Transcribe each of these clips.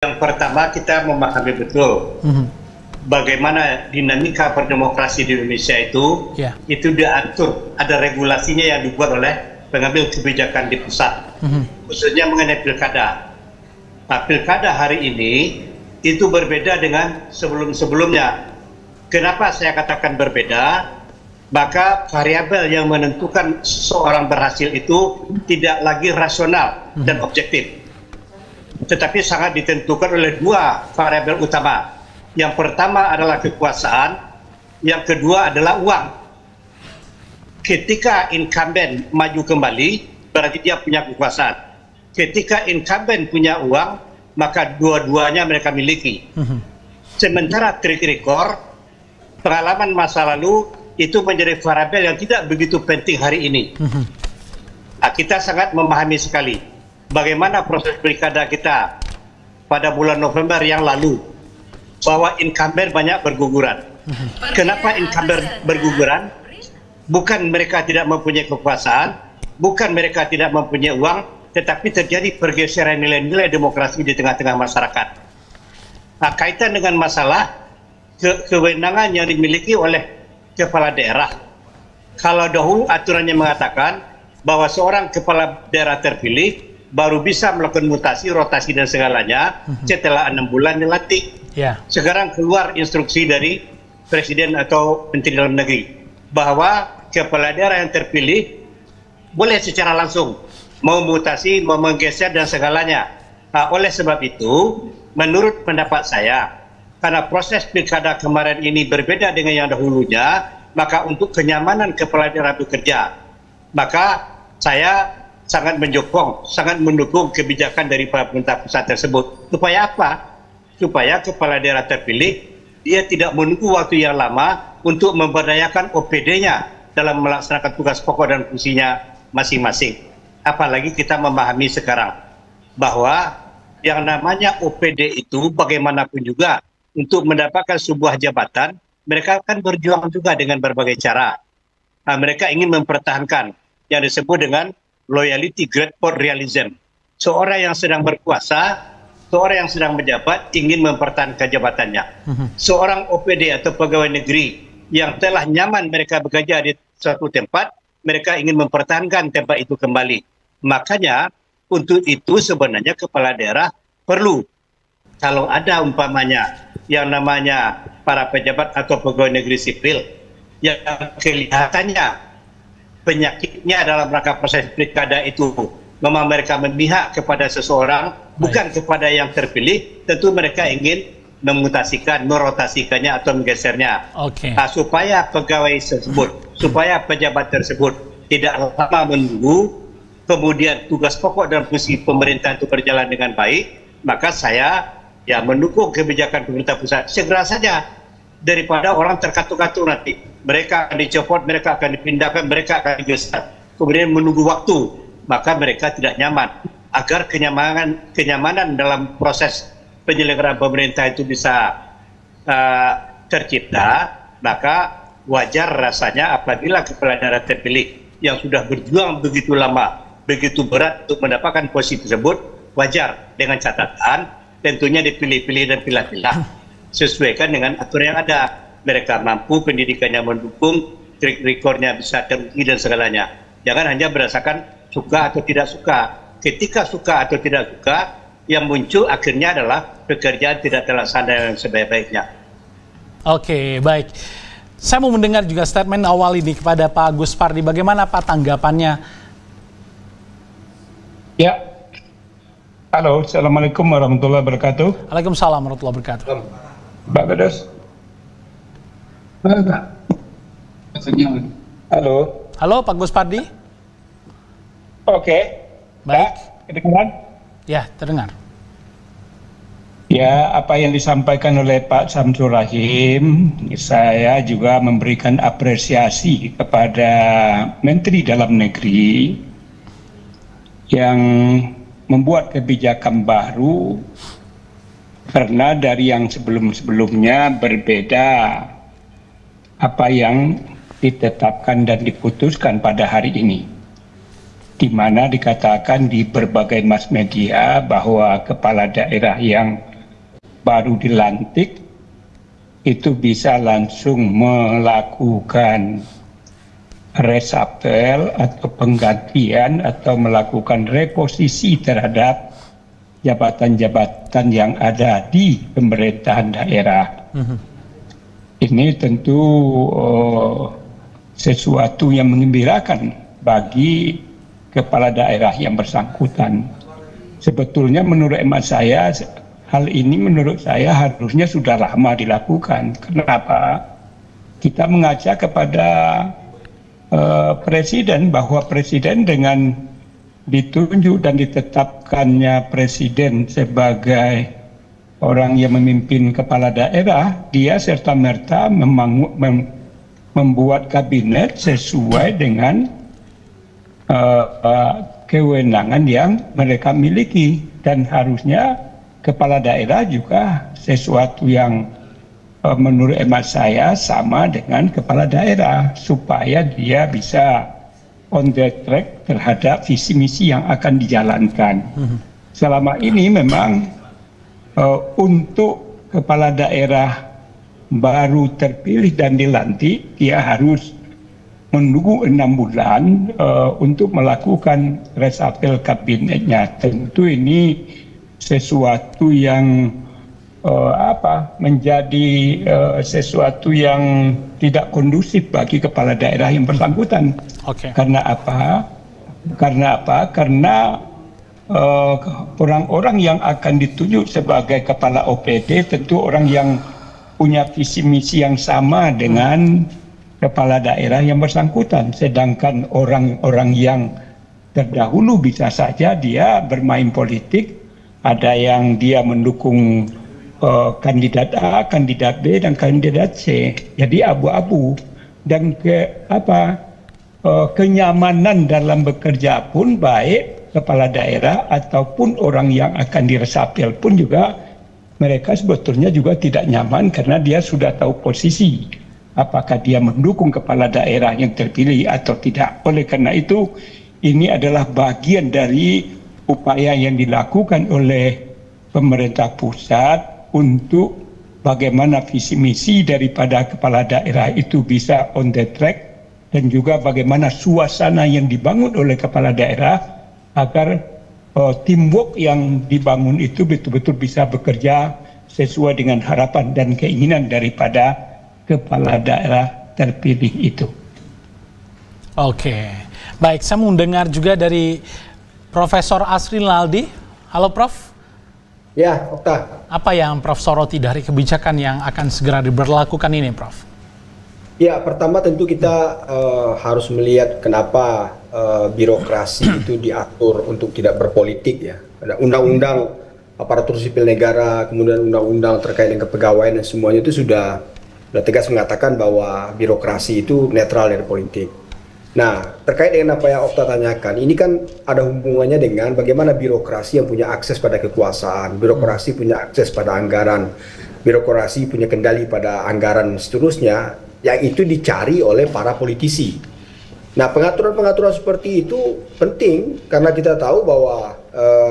Yang pertama, kita memahami betul bagaimana dinamika berdemokrasi di Indonesia itu diatur, ada regulasinya yang dibuat oleh pengambil kebijakan di pusat, khususnya mengenai pilkada. Nah, pilkada hari ini itu berbeda dengan sebelum-sebelumnya. Kenapa saya katakan berbeda? Maka variabel yang menentukan seseorang berhasil itu tidak lagi rasional dan objektif, tetapi sangat ditentukan oleh dua variabel utama. Yang pertama adalah kekuasaan, yang kedua adalah uang. Ketika incumbent maju kembali, berarti dia punya kekuasaan. Ketika incumbent punya uang, maka dua-duanya mereka miliki. Sementara track record, pengalaman masa lalu, itu menjadi variabel yang tidak begitu penting hari ini. Nah, kita sangat memahami sekali bagaimana proses pilkada kita pada bulan November yang lalu, bahwa incumbent banyak berguguran. Kenapa incumbent berguguran? Bukan mereka tidak mempunyai kekuasaan, bukan mereka tidak mempunyai uang, tetapi terjadi pergeseran nilai-nilai demokrasi di tengah-tengah masyarakat. Nah, kaitan dengan masalah kewenangan yang dimiliki oleh kepala daerah. Kalau dahulu aturannya mengatakan bahwa seorang kepala daerah terpilih baru bisa melakukan mutasi, rotasi dan segalanya setelah 6 bulan dilantik. Sekarang keluar instruksi dari Presiden atau Menteri Dalam Negeri bahwa kepala daerah yang terpilih boleh secara langsung mau mutasi, mau menggeser dan segalanya. Nah, oleh sebab itu, menurut pendapat saya, karena proses pilkada kemarin ini berbeda dengan yang dahulunya, maka untuk kenyamanan kepala daerah bekerja, maka saya sangat menyokong, sangat mendukung kebijakan dari pemerintah pusat tersebut. Supaya apa? Supaya kepala daerah terpilih, dia tidak menunggu waktu yang lama untuk memberdayakan OPD-nya dalam melaksanakan tugas pokok dan fungsinya masing-masing. Apalagi kita memahami sekarang bahwa yang namanya OPD itu bagaimanapun juga, untuk mendapatkan sebuah jabatan, mereka akan berjuang juga dengan berbagai cara. Nah, mereka ingin mempertahankan yang disebut dengan loyalty grateful realism. Seorang yang sedang berkuasa, seorang yang sedang menjabat, ingin mempertahankan jabatannya. Seorang OPD atau pegawai negeri yang telah nyaman mereka bekerja di suatu tempat, mereka ingin mempertahankan tempat itu kembali. Makanya, untuk itu sebenarnya kepala daerah perlu, kalau ada umpamanya yang namanya para pejabat atau pegawai negeri sipil yang kelihatannya penyakitnya dalam rangka proses pilkada itu memang mereka memihak kepada seseorang, bukan kepada yang terpilih, tentu mereka ingin memutasikan, merotasikannya atau menggesernya. Nah, supaya pegawai tersebut, supaya pejabat tersebut tidak lama menunggu, kemudian tugas pokok dan fungsi pemerintah itu berjalan dengan baik, maka saya mendukung kebijakan pemerintah pusat segera saja, daripada orang terkatung-katung nanti. Mereka akan dicopot, mereka akan dipindahkan, mereka akan digeser. Kemudian menunggu waktu, maka mereka tidak nyaman. Agar kenyamanan dalam proses penyelenggaraan pemerintah itu bisa tercipta, maka wajar rasanya apabila kepala daerah terpilih yang sudah berjuang begitu lama, begitu berat untuk mendapatkan posisi tersebut, wajar dengan catatan tentunya dipilih-pilih dan pilah-pilah sesuaikan dengan aturan yang ada. Mereka mampu, pendidikannya mendukung, track recordnya bisa teruji dan segalanya. Jangan hanya berdasarkan suka atau tidak suka. Ketika suka atau tidak suka, yang muncul akhirnya adalah pekerjaan tidak terlaksana dengan sebaik-baiknya. Oke, baik. Saya mau mendengar juga statement awal ini kepada Pak Agus Pardi. Bagaimana Pak tanggapannya? Ya. Halo, Assalamualaikum warahmatullahi wabarakatuh. Waalaikumsalam warahmatullahi wabarakatuh. Pak Gados. Halo. Halo, Pak Gus Pardi. Oke. Baik. Kedengaran? Ya, terdengar. Ya, apa yang disampaikan oleh Pak Samsul Rahim, saya juga memberikan apresiasi kepada Menteri Dalam Negeri yang membuat kebijakan baru, karena dari yang sebelum-sebelumnya berbeda apa yang ditetapkan dan diputuskan pada hari ini. di mana dikatakan di berbagai mass media bahwa kepala daerah yang baru dilantik itu bisa langsung melakukan resapel atau penggantian atau melakukan reposisi terhadap jabatan-jabatan yang ada di pemerintahan daerah. Ini tentu sesuatu yang menggembirakan bagi kepala daerah yang bersangkutan. Sebetulnya menurut emak saya, hal ini menurut saya harusnya sudah lama dilakukan. Kenapa? Kita mengaca kepada Presiden, bahwa Presiden dengan ditunjuk dan ditetapkannya Presiden sebagai orang yang memimpin kepala daerah, dia serta-merta membuat kabinet sesuai dengan kewenangan yang mereka miliki, dan harusnya kepala daerah juga sesuatu yang menurut emak saya sama dengan kepala daerah, supaya dia bisa on the track terhadap visi misi yang akan dijalankan. Selama ini memang untuk kepala daerah baru terpilih dan dilantik, dia harus menunggu 6 bulan untuk melakukan resapel kabinetnya. Tentu ini sesuatu yang menjadi sesuatu yang tidak kondusif bagi kepala daerah yang bersangkutan. Karena apa? Karena orang-orang yang akan ditunjuk sebagai kepala OPD tentu orang yang punya visi misi yang sama dengan kepala daerah yang bersangkutan. Sedangkan orang-orang yang terdahulu bisa saja dia bermain politik, ada yang dia mendukung kandidat A, kandidat B, dan kandidat C. Jadi abu-abu. Dan kenyamanan dalam bekerja pun, baik kepala daerah ataupun orang yang akan diresapel pun juga, mereka sebetulnya juga tidak nyaman karena dia sudah tahu posisi. Apakah dia mendukung kepala daerah yang terpilih atau tidak. Oleh karena itu, ini adalah bagian dari upaya yang dilakukan oleh pemerintah pusat untuk bagaimana visi misi daripada kepala daerah itu bisa on the track, dan juga bagaimana suasana yang dibangun oleh kepala daerah agar teamwork yang dibangun itu betul-betul bisa bekerja sesuai dengan harapan dan keinginan daripada kepala daerah terpilih itu. Oke, baik, saya mau dengar juga dari Profesor Asrin Laldi. Halo Prof. Ya, Okta. Apa yang Prof soroti dari kebijakan yang akan segera diberlakukan ini, Prof? Ya, pertama tentu kita harus melihat kenapa birokrasi itu diatur untuk tidak berpolitik ya. Ada undang-undang aparatur sipil negara, kemudian undang-undang terkait dengan kepegawaian, dan semuanya itu sudah tegas mengatakan bahwa birokrasi itu netral dari politik. Nah, terkait dengan apa yang Okta tanyakan, ini kan ada hubungannya dengan bagaimana birokrasi yang punya akses pada kekuasaan, birokrasi punya akses pada anggaran, birokrasi punya kendali pada anggaran seterusnya, yang itu dicari oleh para politisi. Nah, pengaturan-pengaturan seperti itu penting karena kita tahu bahwa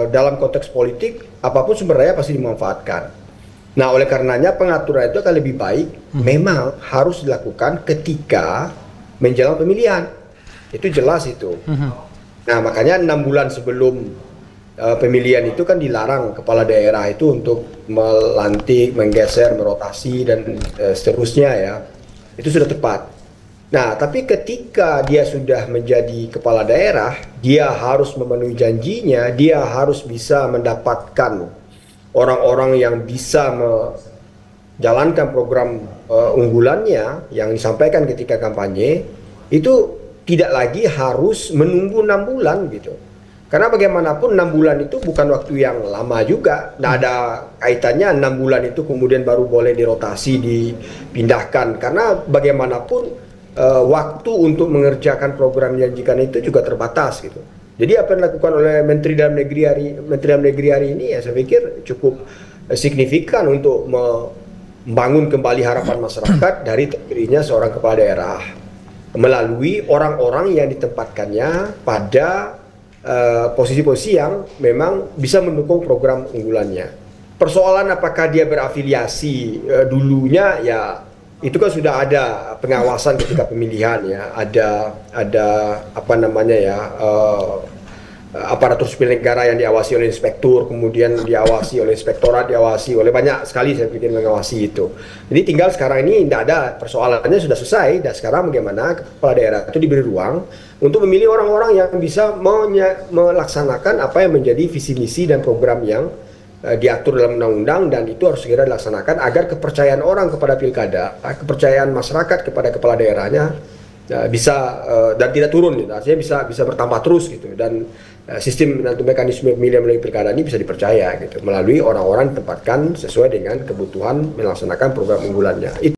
dalam konteks politik, apapun sumber daya pasti dimanfaatkan. Nah, oleh karenanya pengaturan itu akan lebih baik memang harus dilakukan ketika menjelang pemilihan. Itu jelas itu. Nah, makanya 6 bulan sebelum pemilihan itu kan dilarang kepala daerah itu untuk melantik, menggeser, merotasi, dan seterusnya ya. Itu sudah tepat. Nah, tapi ketika dia sudah menjadi kepala daerah, dia harus memenuhi janjinya, dia harus bisa mendapatkan orang-orang yang bisa menjalankan program unggulannya yang disampaikan ketika kampanye, itu tidak lagi harus menunggu 6 bulan gitu. Karena bagaimanapun 6 bulan itu bukan waktu yang lama juga. Nah, ada kaitannya 6 bulan itu kemudian baru boleh dirotasi, dipindahkan. Karena bagaimanapun waktu untuk mengerjakan program yang dijanjikan itu juga terbatas gitu. Jadi apa yang dilakukan oleh Menteri Dalam Negeri hari ini ya saya pikir cukup signifikan untuk membangun kembali harapan masyarakat dari terpilihnya seorang kepala daerah melalui orang-orang yang ditempatkannya pada posisi-posisi yang memang bisa mendukung program unggulannya. persoalan apakah dia berafiliasi dulunya, ya itu kan sudah ada pengawasan ketika pemilihan ya, ada apa namanya ya, aparatur sipil negara yang diawasi oleh inspektur, kemudian diawasi oleh inspektorat, diawasi oleh banyak sekali saya pikir mengawasi itu. Jadi tinggal sekarang ini tidak ada, persoalannya sudah selesai, dan sekarang bagaimana kepala daerah itu diberi ruang untuk memilih orang-orang yang bisa melaksanakan apa yang menjadi visi misi dan program yang diatur dalam undang-undang, dan itu harus segera dilaksanakan agar kepercayaan orang kepada pilkada, kepercayaan masyarakat kepada kepala daerahnya bisa dan tidak turun, gitu. Artinya bisa bertambah terus gitu, dan sistem dan mekanisme pemilihan melalui pilkada ini bisa dipercaya gitu melalui orang-orang ditempatkan sesuai dengan kebutuhan melaksanakan program unggulannya.